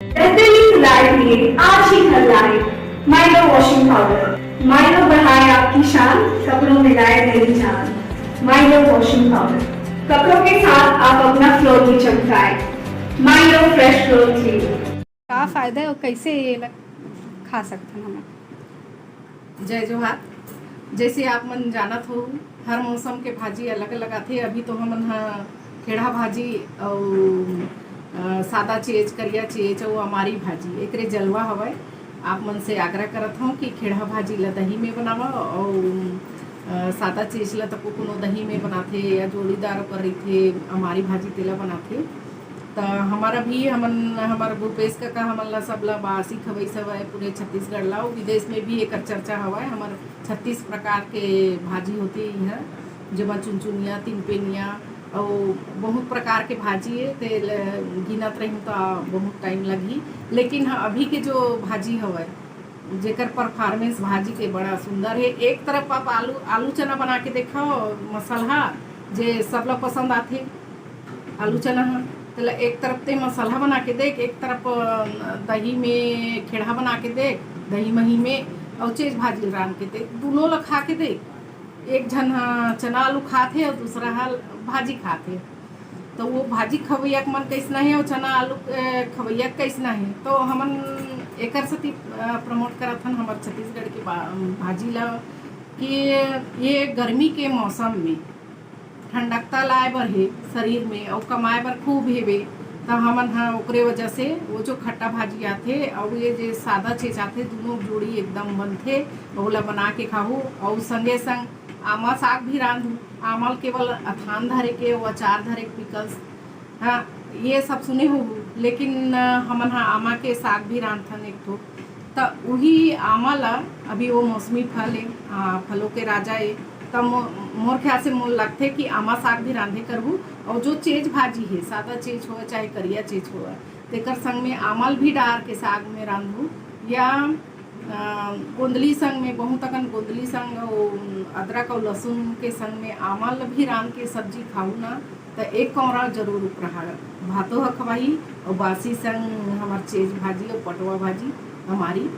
दस्तली सुधार लिए आज ही घर लाए माइलो वॉशिंग पाउडर। माइलो बढ़ाए आपकी शान, कपड़ों में लाए नई जान। माइलो वॉशिंग पाउडर, कपड़ों के साथ आप अपना फ्लोर भी चमकाए। Milo fresh floor clean. का फायदा है और कैसे ये खा सकते हैं हम? जय जोहार। जैसे आप मन जानत हो, हर मौसम के भाजी अलग अलग आथे। अभी तो हमन ह खेड़ा भाजी और सादा चीज, करिया चीज और अमारी भाजी एकरे जलवा हवय। आप मन से आग्रह करत हूँ कि खेड़ा भाजी ला दही में बनावा और सादा चीज ला तो कोनो दही में बनाथे या जोड़ीदार कर रही हमारी भाजी तेला बनाथे। तो हमारा भी हमारा भूपेश काका हमन ला सब ला बासी खवई सब है पूरे छत्तीसगढ़ ला। विदेश में भी एक चर्चा हवा है। हमारे 36 प्रकार के भाजी होती है, जमा चुनचुनिया, तिनपेनिया और बहुत प्रकार के भाजी है। ते गिनत रही तो बहुत टाइम लगी, लेकिन हाँ अभी के जो भाजी हवा जेकर परफॉर्मेंस भाजी के बड़ा सुंदर है। एक तरफ आप आलू चना बना के देखो, मसाला जे सब लोग पसंद आते आलू चना है। तो एक तरफ ते मसाला बना के देख, एक तरफ दही में खेड़ा बना के देख, दही मही में और चीज भाजी रान के देख, दोनों लोग खा के देख। एक जन चना आलू खाते और दूसरा हाल भाजी खाते। तो वो भाजी खवैया मन कैसना है और चना आलू खवैया कैसना है। तो हमन एकर सती प्रमोट करत हन हमारे छत्तीसगढ़ के भाजी ला कि ये गर्मी के मौसम में ठंडकता लाए बर है शरीर में और कमाए बर खूब हेबे। तो हमन हाँ ओकरे वजह से वो जो खट्टा भाजी आथे और ये जो सादा चीज आथे दोनों जोड़ी एकदम बनथे। ओला बना के खाहू और संगे संग आमा साग भी रांधू। आमल केवल अथान धरे के और अचार धरे के पिकल्स, हाँ ये सब सुने हो। लेकिन हमन हाँ आमा के साग भी रांधथन एक ठो। तो वही आमा ला अभी वो मौसमी फल है, फलों के राजा है। तब मोर ख्याल से मोल लगते कि आमा साग भी रांधे करबू। और जो चीज भाजी है सादा चीज हो चाहे करिया चीज हो, तेकर संग में आमल भी डाल के साग में रांधू या गोंदली संग में बहुत अकन गोंदली संग अदरक और लहसुन के संग में आमल भी रांध के सब्जी खाऊ ना। तो एक कौरा जरूर उपरहा भातो ह खवाही और बासी संग हमार चीज भाजी और पटवा भाजी हमारी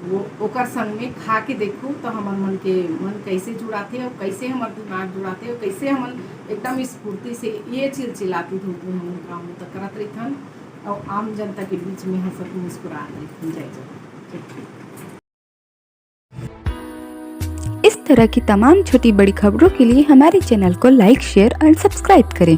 वो ओकर संग में खा के देखो। तो हमार मन कैसे जुड़ाते और कैसे हमार दिमाग जुड़ाते और कैसे हमन एकदम स्फूर्ति से ये चिलचिलाती धूप में हम काम तो करत रही और आम जनता के बीच में हंसत मुस्कुरा रही। जय जय। इस तरह की तमाम छोटी बड़ी खबरों के लिए हमारे चैनल को लाइक, शेयर और सब्सक्राइब करें।